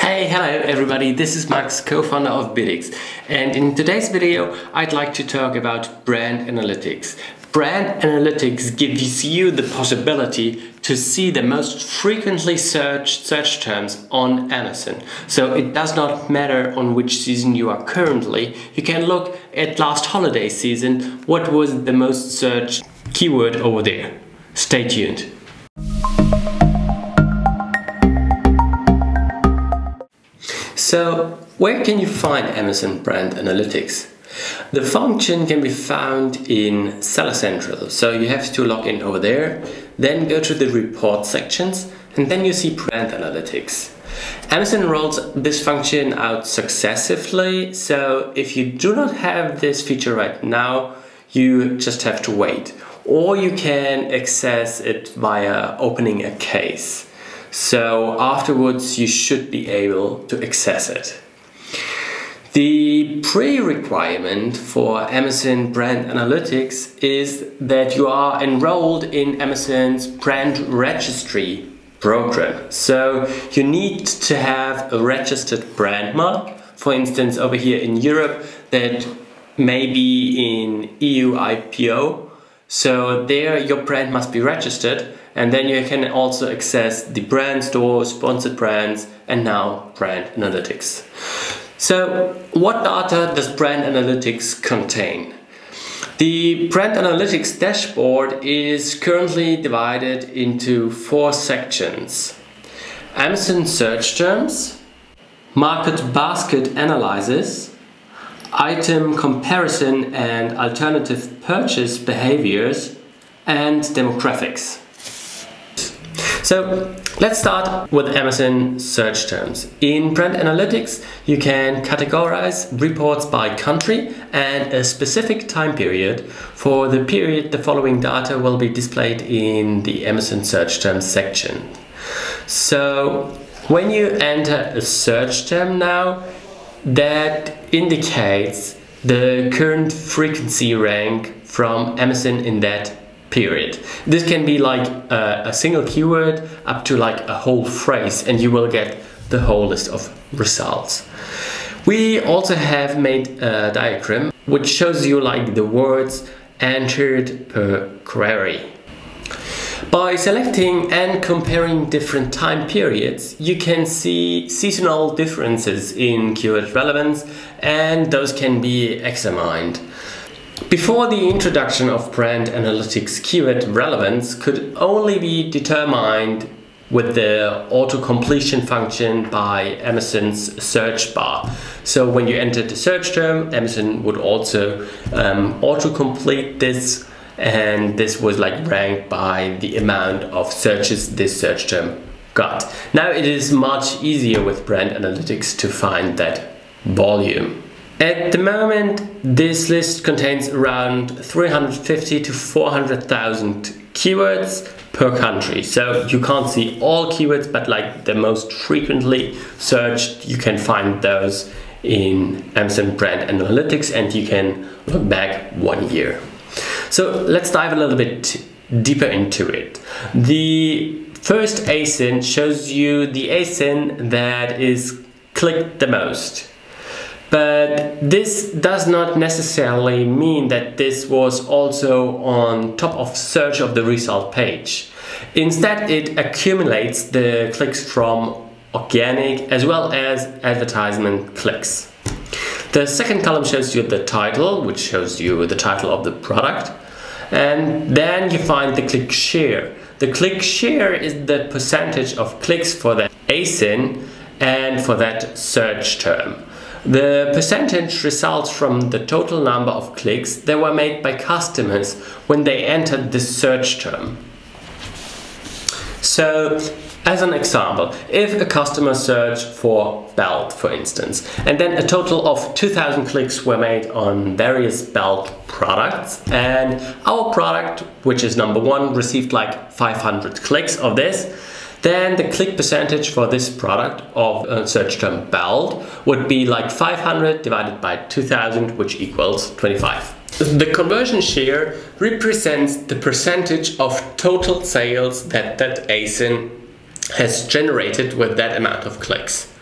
Hey, hello everybody, this is Max, co-founder of BidX, and in today's video I'd like to talk about brand analytics. Brand analytics gives you the possibility to see the most frequently searched search terms on Amazon. So it does not matter on which season you are currently, you can look at last holiday season, what was the most searched keyword over there. Stay tuned. So, where can you find Amazon Brand Analytics? The function can be found in Seller Central, so you have to log in over there, then go to the report sections, and then you see Brand Analytics. Amazon rolls this function out successively, so if you do not have this feature right now, you just have to wait. Or you can access it via opening a case. So afterwards you should be able to access it. The pre-requirement for Amazon Brand Analytics is that you are enrolled in Amazon's brand registry program. So you need to have a registered brand mark. For instance, over here in Europe, that may be in EU IPO. So there your brand must be registered. And then you can also access the brand store, sponsored brands, and now brand analytics. So what data does brand analytics contain? The brand analytics dashboard is currently divided into 4 sections. Amazon search terms, market basket analysis, item comparison and alternative purchase behaviors, and demographics. So let's start with Amazon search terms. In Brand Analytics, you can categorize reports by country and a specific time period. For the period, the following data will be displayed in the Amazon search terms section. So when you enter a search term now, that indicates the current frequency rank from Amazon in that period. This can be like a single keyword up to like a whole phrase, and you will get the whole list of results. We also have made a diagram which shows you like the words entered per query. By selecting and comparing different time periods, you can see seasonal differences in keyword relevance, and those can be examined. Before the introduction of brand analytics, keyword relevance could only be determined with the auto-completion function by Amazon's search bar. So when you entered the search term, Amazon would also auto-complete this, and this was like ranked by the amount of searches this search term got. Now it is much easier with brand analytics to find that volume. At the moment, this list contains around 350 to 400,000 keywords per country. So you can't see all keywords, but like the most frequently searched, you can find those in Amazon Brand Analytics, and you can look back 1 year. So let's dive a little bit deeper into it. The first ASIN shows you the ASIN that is clicked the most. But this does not necessarily mean that this was also on top of search of the result page. Instead, it accumulates the clicks from organic as well as advertisement clicks. The second column shows you the title, which shows you the title of the product. And then you find the click share. The click share is the percentage of clicks for that ASIN and for that search term. The percentage results from the total number of clicks that were made by customers when they entered this search term. So, as an example, if a customer searched for belt, for instance, and then a total of 2,000 clicks were made on various belt products, and our product, which is number 1, received like 500 clicks of this, then the click percentage for this product of search term belt would be like 500 divided by 2000, which equals 25. The conversion share represents the percentage of total sales that ASIN has generated with that amount of clicks.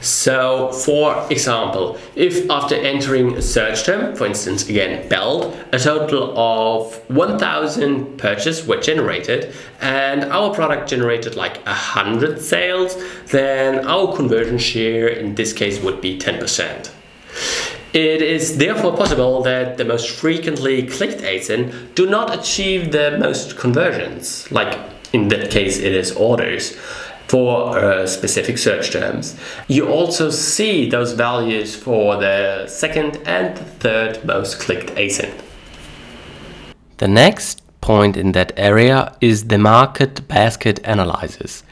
So, for example, if after entering a search term, for instance, again, belt, a total of 1,000 purchases were generated and our product generated like 100 sales, then our conversion share in this case would be 10%. It is therefore possible that the most frequently clicked ASIN do not achieve the most conversions, like in that case it is orders, for specific search terms. You also see those values for the second and third most clicked ASIN. The next point in that area is the market basket analysis.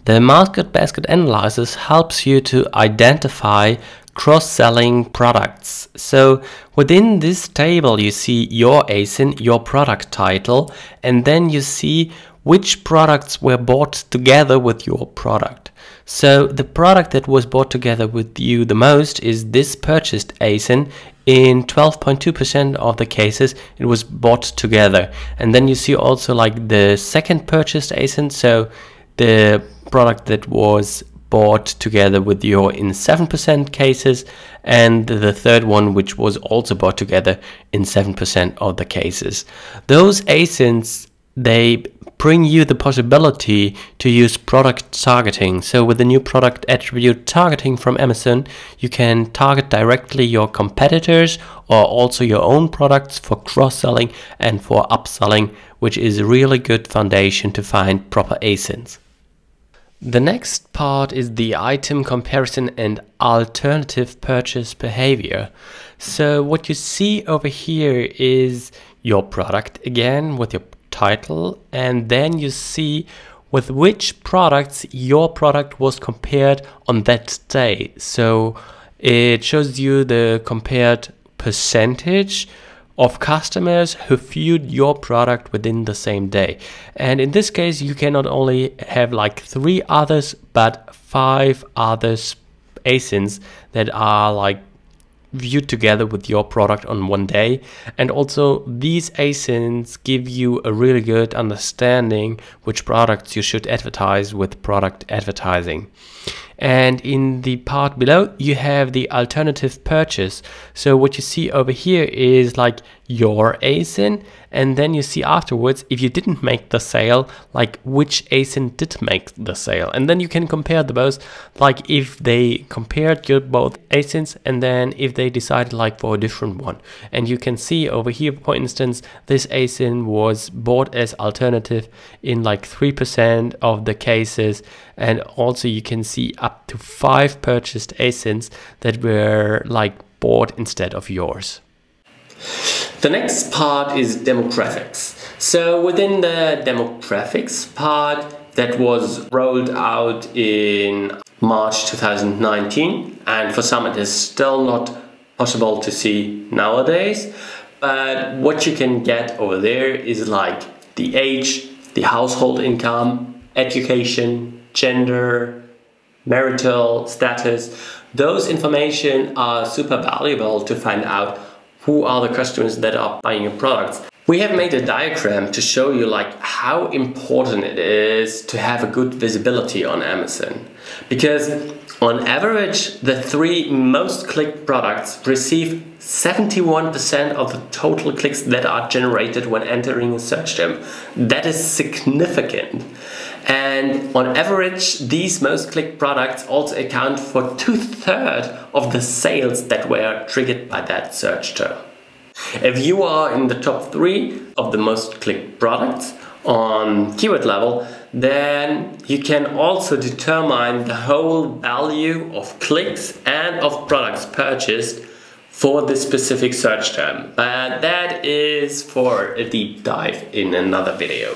The market basket analysis helps you to identify cross-selling products. So within this table you see your ASIN, your product title, and then you see which products were bought together with your product. So the product that was bought together with you the most is this purchased ASIN. In 12.2% of the cases it was bought together. And then you see also like the second purchased ASIN, so the product that was bought together with your in 7% cases, and the third one which was also bought together in 7% of the cases. Those ASINs, they bring you the possibility to use product targeting. So with the new product attribute targeting from Amazon, you can target directly your competitors or also your own products for cross-selling and for upselling, which is a really good foundation to find proper ASINs. The next part is the item comparison and alternative purchase behavior. So what you see over here is your product again with your title, and then you see with which products your product was compared on that day. So it shows you the compared percentage of customers who viewed your product within the same day. And in this case you can not only have like 3 others but 5 others ASINs that are like viewed together with your product on one day. And also these ASINs give you a really good understanding which products you should advertise with product advertising. And in the part below you have the alternative purchase. So what you see over here is like your ASIN, and then you see afterwards if you didn't make the sale, like which ASIN did make the sale, and then you can compare the both, like if they compared your both ASINs and then if they decided like for a different one. And you can see over here, for instance, this ASIN was bought as alternative in like 3% of the cases, and also you can see up to 5 purchased ASINs that were like bought instead of yours. The next part is demographics. So within the demographics part that was rolled out in March 2019, and for some it is still not possible to see nowadays, but what you can get over there is like the age, the household income, education, gender, marital status. Those information are super valuable to find out who are the customers that are buying your products. We have made a diagram to show you like how important it is to have a good visibility on Amazon. Because on average, the 3 most clicked products receive 71% of the total clicks that are generated when entering a search term. That is significant. And on average, these most clicked products also account for 2/3 of the sales that were triggered by that search term. If you are in the top 3 of the most clicked products on keyword level, then you can also determine the whole value of clicks and of products purchased for this specific search term. But that is for a deep dive in another video.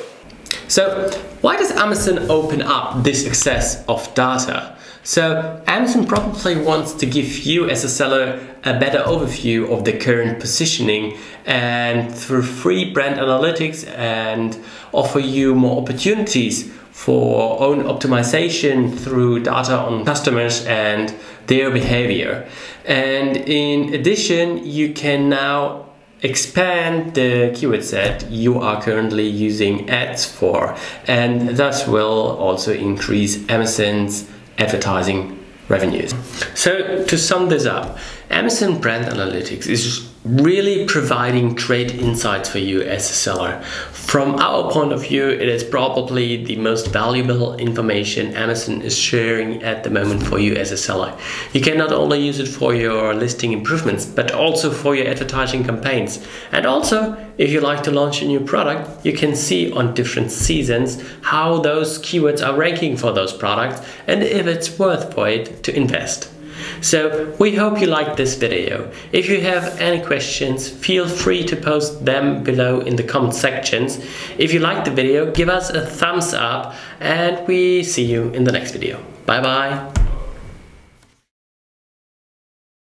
So why does Amazon open up this access of data? So Amazon probably wants to give you as a seller a better overview of the current positioning, and through free brand analytics, and offer you more opportunities for own optimization through data on customers and their behavior. And in addition, you can now expand the keyword set you are currently using ads for, and thus will also increase Amazon's advertising revenues. So to sum this up, Amazon Brand Analytics is really providing great insights for you as a seller. From our point of view, it is probably the most valuable information Amazon is sharing at the moment for you as a seller. You can not only use it for your listing improvements, but also for your advertising campaigns. And also, if you like to launch a new product, you can see on different seasons how those keywords are ranking for those products and if it's worth for it to invest. So we hope you liked this video. If you have any questions, feel free to post them below in the comment sections. If you liked the video, give us a thumbs up and we see you in the next video. Bye bye.